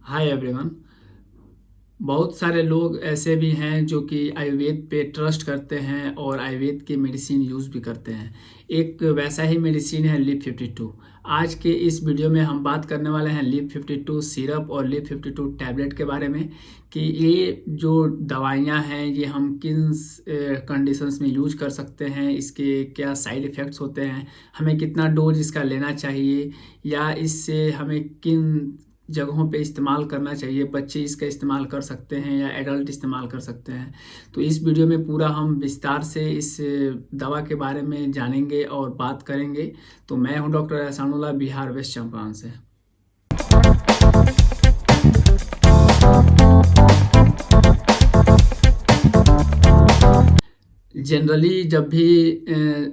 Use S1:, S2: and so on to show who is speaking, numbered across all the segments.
S1: Hi everyone. बहुत सारे लोग ऐसे भी हैं जो कि आयुर्वेद पे ट्रस्ट करते हैं और आयुर्वेद की मेडिसिन यूज़ भी करते हैं। एक वैसा ही मेडिसिन है लिप 52। आज के इस वीडियो में हम बात करने वाले हैं लिप 52 सिरप और लिप 52 टैबलेट के बारे में कि ये जो दवाइयाँ हैं ये हम किन कंडीशंस में यूज कर सकते हैं, इसके क्या साइड इफ़ेक्ट्स होते हैं, हमें कितना डोज इसका लेना चाहिए या इससे हमें किन जगहों पे इस्तेमाल करना चाहिए, बच्चे इसका इस्तेमाल कर सकते हैं या एडल्ट इस्तेमाल कर सकते हैं। तो इस वीडियो में पूरा हम विस्तार से इस दवा के बारे में जानेंगे और बात करेंगे। तो मैं हूं डॉक्टर एहसानुल्लाह, बिहार वेस्ट चंपारण से। जनरली जब भी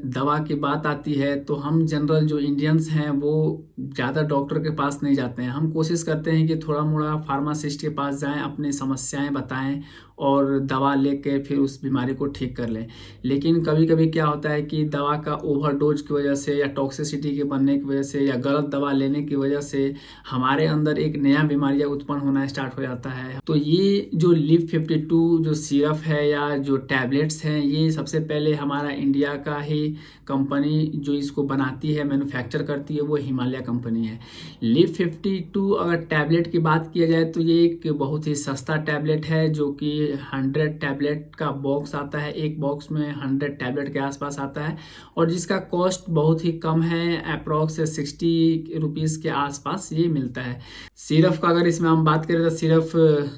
S1: दवा की बात आती है तो हम जनरल जो इंडियंस हैं वो ज़्यादा डॉक्टर के पास नहीं जाते हैं। हम कोशिश करते हैं कि थोड़ा मोड़ा फार्मासिस्ट के पास जाएं, अपनी समस्याएं बताएं और दवा लेके फिर उस बीमारी को ठीक कर लें। लेकिन कभी कभी क्या होता है कि दवा का ओवरडोज की वजह से या टॉक्सिसिटी के बनने की वजह से या गलत दवा लेने की वजह से हमारे अंदर एक नया बीमारियां उत्पन्न होना स्टार्ट हो जाता है। तो ये जो लिप 52 जो सिरप है या जो टैबलेट्स हैं, ये सबसे पहले हमारा इंडिया का ही कंपनी जो इसको बनाती है, मैन्युफैक्चर करती है, वो हिमालय कंपनी है। लिप 52 अगर टैबलेट की बात किया जाए तो ये एक बहुत ही सस्ता टैबलेट है जो कि 100 टैबलेट का बॉक्स आता है। एक बॉक्स में 100 टैबलेट के आसपास आता है और जिसका कॉस्ट बहुत ही कम है, अप्रॉक्स 60 रुपीज़ के आसपास ये मिलता है। सिरप का अगर इसमें हम बात करें तो सिरप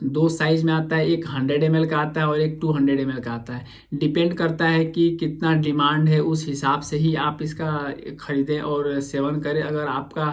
S1: दो साइज में आता है, एक 100 ml का आता है और एक 200 ml का आता है। डिपेंड करता है कि कितना डिमांड है, उस हिसाब से ही आप इसका खरीदें और सेवन करें। अगर आपका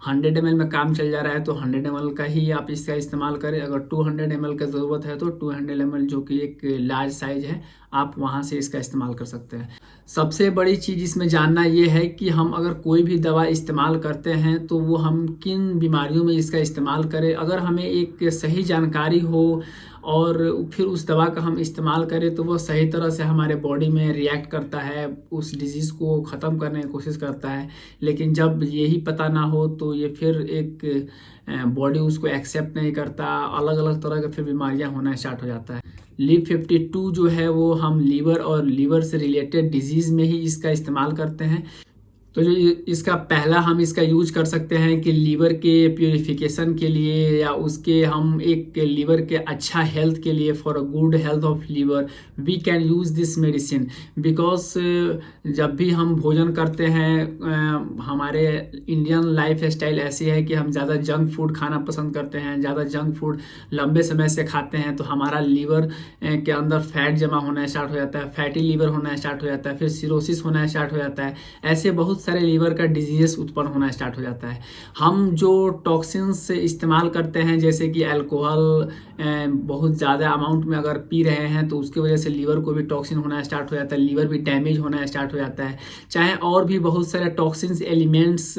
S1: 100 ml में काम चल जा रहा है तो 100 ml का ही आप इसका इस्तेमाल करें। अगर 200 ml का ज़रूरत है तो 200 ml जो कि एक लार्ज साइज है, आप वहाँ से इसका इस्तेमाल कर सकते हैं। सबसे बड़ी चीज़ इसमें जानना ये है कि हम अगर कोई भी दवा इस्तेमाल करते हैं तो वो हम किन बीमारियों में इसका इस्तेमाल करें। अगर हमें एक सही जानकारी हो और फिर उस दवा का हम इस्तेमाल करें तो वो सही तरह से हमारे बॉडी में रिएक्ट करता है, उस डिजीज़ को ख़त्म करने की कोशिश करता है। लेकिन जब यही पता ना हो तो ये फिर एक बॉडी उसको एक्सेप्ट नहीं करता, अलग अलग तरह के फिर बीमारियां होना स्टार्ट हो जाता है। लिप 52 जो है वो हम लीवर और लीवर से रिलेटेड डिजीज़ में ही इसका इस्तेमाल करते हैं। तो जो इसका पहला हम इसका यूज कर सकते हैं कि लीवर के प्योरीफिकेशन के लिए या उसके हम एक लीवर के अच्छा हेल्थ के लिए, for a good health of liver we can use this medicine. Because जब भी हम भोजन करते हैं, हमारे इंडियन लाइफ स्टाइल ऐसी है कि हम ज़्यादा जंक फूड खाना पसंद करते हैं, ज़्यादा जंक फूड लंबे समय से खाते हैं तो हमारा लीवर के अंदर फैट जमा होना स्टार्ट हो जाता है, फैटी लीवर होना स्टार्ट हो जाता है, फिर सिरोसिस होना स्टार्ट हो जाता है। ऐसे बहुत सारे लीवर का डिजीजेस उत्पन्न होना स्टार्ट हो जाता है। हम जो टॉक्सिन्स इस्तेमाल करते हैं जैसे कि अल्कोहल बहुत ज़्यादा अमाउंट में अगर पी रहे हैं तो उसकी वजह से लीवर को भी टॉक्सिन होना स्टार्ट हो जाता है, लीवर भी डैमेज होना स्टार्ट हो जाता है। चाहे और भी बहुत सारे टॉक्सिन्स एलिमेंट्स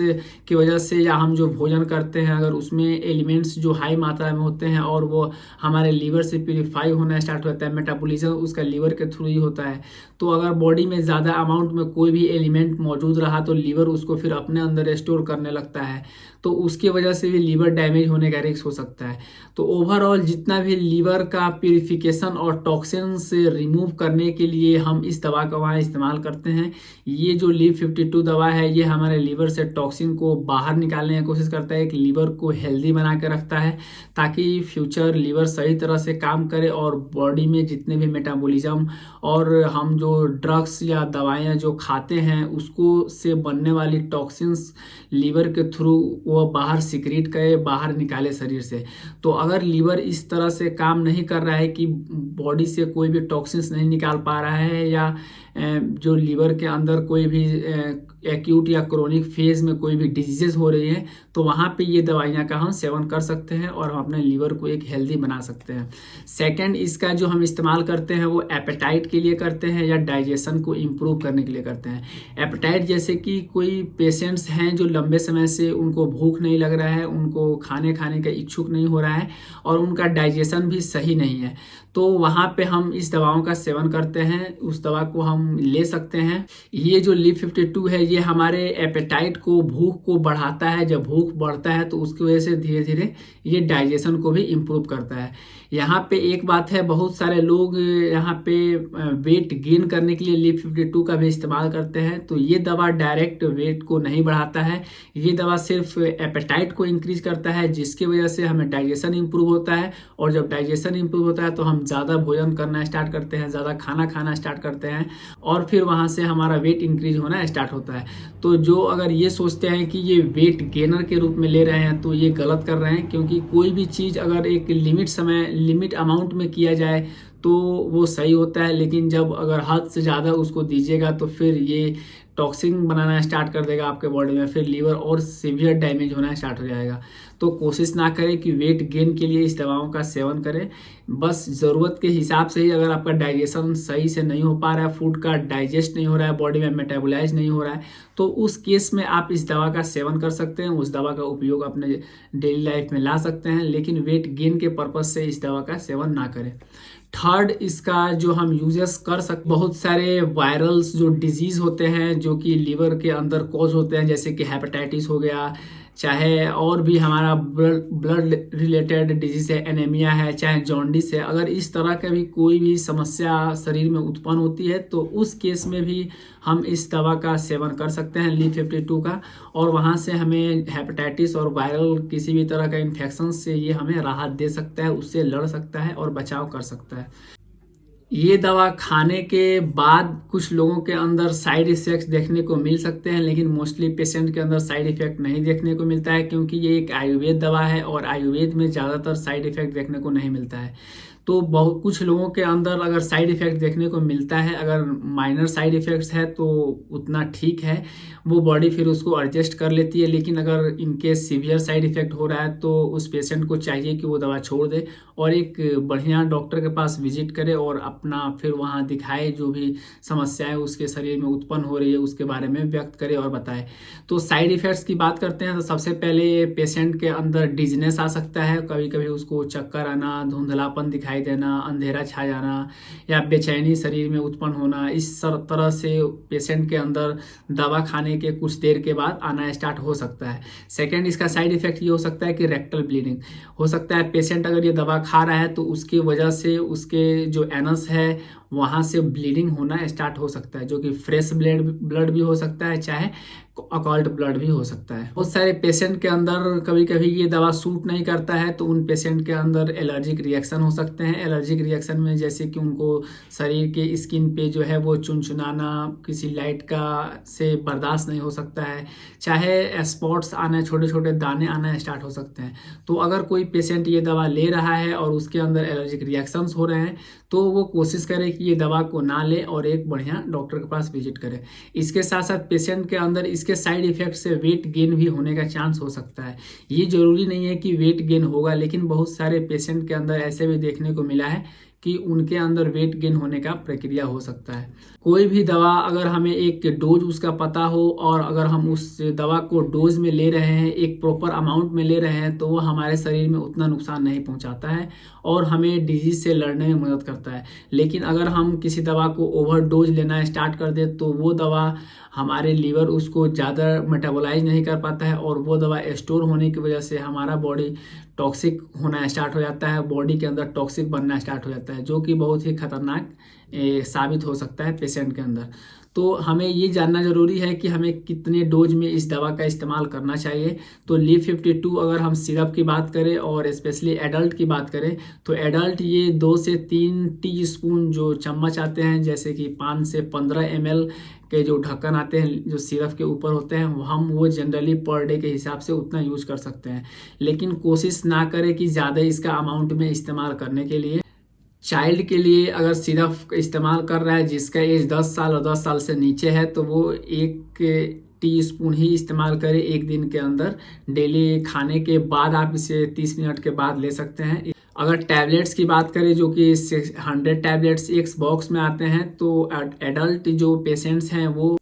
S1: की वजह से, या हम जो भोजन करते हैं अगर उसमें एलिमेंट्स जो हाई मात्रा में होते हैं और वो हमारे लीवर से प्यूरिफाई होना स्टार्ट हो जाता है, मेटाबॉलिज्म उसका लीवर के थ्रू ही होता है। तो अगर बॉडी में ज़्यादा अमाउंट में कोई भी एलिमेंट मौजूद रहा तो लीवर उसको फिर अपने अंदर स्टोर करने लगता है, तो उसकी वजह से भी लीवर डैमेज होने का रिस्क हो सकता है। तो ओवरऑल जितना भी लीवर का प्यूरिफिकेशन और टॉक्सिन से रिमूव करने के लिए हम इस दवा का वहाँ इस्तेमाल करते हैं। ये जो लिप 52 दवा है ये हमारे लीवर से टॉक्सिन को बाहर निकालने की कोशिश करता है, एक लीवर को हेल्दी बना के रखता है ताकि फ्यूचर लीवर सही तरह से काम करे और बॉडी में जितने भी मेटाबॉलिज्म और हम जो ड्रग्स या दवाएं जो खाते हैं उसको से बनने वाली टॉक्सिन्स लीवर के थ्रू वो बाहर सिक्रीट करे, बाहर निकाले शरीर से। तो अगर लीवर इस तरह से काम नहीं कर रहा है कि बॉडी से कोई भी टॉक्सिन्स नहीं निकाल पा रहा है या जो लीवर के अंदर कोई भी एक्यूट या क्रोनिक फेज में कोई भी डिजीजेस हो रही है तो वहाँ पे ये दवाइयाँ का हम सेवन कर सकते हैं और हम अपने लीवर को एक हेल्दी बना सकते हैं। सेकंड, इसका जो हम इस्तेमाल करते हैं वो एपेटाइट के लिए करते हैं या डाइजेशन को इम्प्रूव करने के लिए करते हैं। एपेटाइट जैसे कि कोई पेशेंट्स हैं जो लंबे समय से उनको भूख नहीं लग रहा है, उनको खाने का इच्छुक नहीं हो रहा है और उनका डाइजेशन भी सही नहीं है, तो वहाँ पे हम इस दवाओं का सेवन करते हैं। उस दवा को हम हम ले सकते हैं। ये जो लीफ 52 है ये हमारे एपेटाइट को, भूख को बढ़ाता है। जब भूख बढ़ता है तो उसकी वजह से धीरे धीरे ये डाइजेशन को भी इम्प्रूव करता है। यहाँ पे एक बात है, बहुत सारे लोग यहाँ पे वेट गेन करने के लिए लीफ 52 का भी इस्तेमाल करते हैं। तो ये दवा डायरेक्ट वेट को नहीं बढ़ाता है, ये दवा सिर्फ एपेटाइट को इंक्रीज करता है, जिसकी वजह से हमें डाइजेशन इंप्रूव होता है। और जब डाइजेशन इंप्रूव होता है तो हम ज़्यादा भोजन करना स्टार्ट करते हैं, ज़्यादा खाना खाना स्टार्ट करते हैं और फिर वहाँ से हमारा वेट इंक्रीज होना स्टार्ट होता है। तो जो अगर ये सोचते हैं कि ये वेट गेनर के रूप में ले रहे हैं तो ये गलत कर रहे हैं, क्योंकि कोई भी चीज़ अगर एक लिमिट अमाउंट में किया जाए तो वो सही होता है, लेकिन जब अगर हद से ज़्यादा उसको दीजिएगा तो फिर ये टॉक्सिन बनाना स्टार्ट कर देगा आपके बॉडी में, फिर लीवर और सीवियर डैमेज होना स्टार्ट हो जाएगा। तो कोशिश ना करें कि वेट गेन के लिए इस दवाओं का सेवन करें, बस ज़रूरत के हिसाब से ही। अगर आपका डाइजेशन सही से नहीं हो पा रहा है, फूड का डाइजेस्ट नहीं हो रहा है, बॉडी में मेटाबोलाइज नहीं हो रहा है, तो उस केस में आप इस दवा का सेवन कर सकते हैं, उस दवा का उपयोग अपने डेली लाइफ में ला सकते हैं, लेकिन वेट गेन के पर्पज़ से इस दवा का सेवन ना करें। थर्ड, इसका जो हम यूजेस कर सकते, बहुत सारे वायरल्स जो डिजीज़ होते हैं जो कि लीवर के अंदर कॉज होते हैं, जैसे कि हेपेटाइटिस हो गया, चाहे और भी हमारा ब्लड रिलेटेड डिजीज है, एनीमिया है, चाहे जॉन्डिस है। अगर इस तरह का भी कोई भी समस्या शरीर में उत्पन्न होती है तो उस केस में भी हम इस दवा का सेवन कर सकते हैं, लीफ 52 का, और वहाँ से हमें हेपेटाइटिस और वायरल किसी भी तरह का इन्फेक्शन से ये हमें राहत दे सकता है, उससे लड़ सकता है और बचाव कर सकता है। ये दवा खाने के बाद कुछ लोगों के अंदर साइड इफेक्ट्स देखने को मिल सकते हैं, लेकिन मोस्टली पेशेंट के अंदर साइड इफेक्ट नहीं देखने को मिलता है, क्योंकि ये एक आयुर्वेद दवा है और आयुर्वेद में ज़्यादातर साइड इफेक्ट देखने को नहीं मिलता है। तो बहुत कुछ लोगों के अंदर अगर साइड इफेक्ट देखने को मिलता है, अगर माइनर साइड इफेक्ट्स है तो उतना ठीक है, वो बॉडी फिर उसको एडजस्ट कर लेती है। लेकिन अगर इनके सीवियर साइड इफेक्ट हो रहा है तो उस पेशेंट को चाहिए कि वो दवा छोड़ दे और एक बढ़िया डॉक्टर के पास विजिट करे और अपना फिर वहाँ दिखाए, जो भी समस्याएं उसके शरीर में उत्पन्न हो रही है उसके बारे में व्यक्त करे और बताए। तो साइड इफेक्ट्स की बात करते हैं तो सबसे पहले पेशेंट के अंदर डिजनेस आ सकता है, कभी कभी उसको चक्कर आना, धुंधलापन दिखाई देना, अंधेरा छा जाना या बेचैनी शरीर में उत्पन्न होना, इस तरह से पेशेंट के अंदर दवा खाने के कुछ देर के बाद आना स्टार्ट हो सकता है। सेकेंड, इसका साइड इफेक्ट ये हो सकता है कि रेक्टल ब्लीडिंग हो सकता है। पेशेंट अगर ये दवा खा रहा है तो उसकी वजह से उसके जो एनस है वहाँ से ब्लीडिंग होना स्टार्ट हो सकता है, जो कि फ्रेश ब्लड भी हो सकता है, चाहे अकॉल्ट ब्लड भी हो सकता है। बहुत सारे पेशेंट के अंदर कभी कभी ये दवा सूट नहीं करता है तो उन पेशेंट के अंदर एलर्जिक रिएक्शन हो सकते हैं। एलर्जिक रिएक्शन में जैसे कि उनको शरीर के स्किन पे जो है वो चुनचुनाना, किसी लाइट का से बर्दाश्त नहीं हो सकता है, चाहे स्पॉट्स आना, छोटे छोटे दाने आना स्टार्ट हो सकते हैं। तो अगर कोई पेशेंट ये दवा ले रहा है और उसके अंदर एलर्जिक रिएक्शंस हो रहे हैं तो वो कोशिश करे कि ये दवा को ना ले और एक बढ़िया डॉक्टर के पास विजिट करे। इसके साथ साथ पेशेंट के अंदर इसके साइड इफेक्ट से वेट गेन भी होने का चांस हो सकता है। ये जरूरी नहीं है कि वेट गेन होगा, लेकिन बहुत सारे पेशेंट के अंदर ऐसे भी देखने को मिला है कि उनके अंदर वेट गेन होने का प्रक्रिया हो सकता है। कोई भी दवा अगर हमें एक डोज उसका पता हो और अगर हम उस दवा को डोज में ले रहे हैं, एक प्रॉपर अमाउंट में ले रहे हैं, तो वो हमारे शरीर में उतना नुकसान नहीं पहुंचाता है और हमें डिजीज से लड़ने में मदद करता है। लेकिन अगर हम किसी दवा को ओवर डोज लेना स्टार्ट कर दे तो वो दवा हमारे लीवर उसको ज़्यादा मेटाबोलाइज नहीं कर पाता है और वो दवा स्टोर होने की वजह से हमारा बॉडी टॉक्सिक होना स्टार्ट हो जाता है, बॉडी के अंदर टॉक्सिक बनना स्टार्ट हो जाता है, जो कि बहुत ही खतरनाक साबित हो सकता है पेशेंट के अंदर। तो हमें ये जानना जरूरी है कि हमें कितने डोज में इस दवा का इस्तेमाल करना चाहिए। तो लीफ 52 अगर हम सिरप की बात करें और स्पेशली एडल्ट की बात करें तो एडल्ट ये 2 से 3 टी स्पून जो चम्मच आते हैं, जैसे कि 5 से 15 ml के जो ढक्कन आते हैं जो सिरप के ऊपर होते हैं, हम वो जनरली पर डे के हिसाब से उतना यूज कर सकते हैं। लेकिन कोशिश ना करें कि ज़्यादा इसका अमाउंट में इस्तेमाल करने के लिए। चाइल्ड के लिए अगर सिरप इस्तेमाल कर रहा है जिसका एज 10 साल और 10 साल से नीचे है तो वो 1 टीस्पून ही इस्तेमाल करें एक दिन के अंदर। डेली खाने के बाद आप इसे 30 मिनट के बाद ले सकते हैं। अगर टैबलेट्स की बात करें जो कि 100 टैबलेट्स एक बॉक्स में आते हैं, तो एडल्ट जो पेशेंट्स हैं वो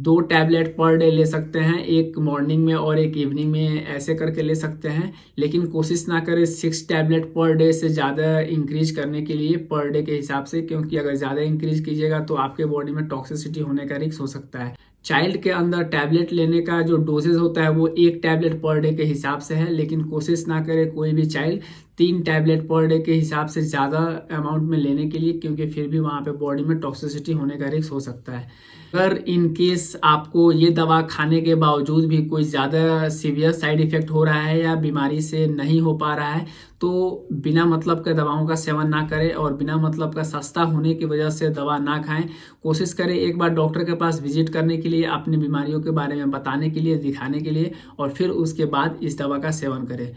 S1: 2 टैबलेट पर डे ले सकते हैं, एक मॉर्निंग में और एक इवनिंग में, ऐसे करके ले सकते हैं। लेकिन कोशिश ना करें 6 टैबलेट पर डे से ज़्यादा इंक्रीज करने के लिए पर डे के हिसाब से, क्योंकि अगर ज़्यादा इंक्रीज कीजिएगा तो आपके बॉडी में टॉक्सिसिटी होने का रिस्क हो सकता है। चाइल्ड के अंदर टैबलेट लेने का जो डोजेज होता है वो 1 टैबलेट पर डे के हिसाब से है, लेकिन कोशिश ना करे कोई भी चाइल्ड 3 टैबलेट पर डे के हिसाब से ज़्यादा अमाउंट में लेने के लिए, क्योंकि फिर भी वहाँ पे बॉडी में टॉक्सिसिटी होने का रिस्क हो सकता है। अगर इन केस आपको ये दवा खाने के बावजूद भी कोई ज़्यादा सीवियर साइड इफ़ेक्ट हो रहा है या बीमारी से नहीं हो पा रहा है, तो बिना मतलब के दवाओं का सेवन ना करें और बिना मतलब का सस्ता होने की वजह से दवा ना खाएं। कोशिश करें एक बार डॉक्टर के पास विजिट करने के लिए, अपनी बीमारियों के बारे में बताने के लिए, दिखाने के लिए, और फिर उसके बाद इस दवा का सेवन करें।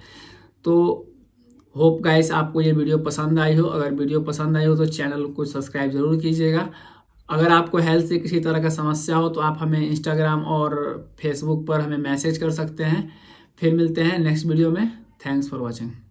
S1: तो होप गाइस आपको ये वीडियो पसंद आई हो। अगर वीडियो पसंद आई हो तो चैनल को सब्सक्राइब जरूर कीजिएगा। अगर आपको हेल्थ से किसी तरह का समस्या हो तो आप हमें इंस्टाग्राम और फेसबुक पर हमें मैसेज कर सकते हैं। फिर मिलते हैं नेक्स्ट वीडियो में। Thanks for watching.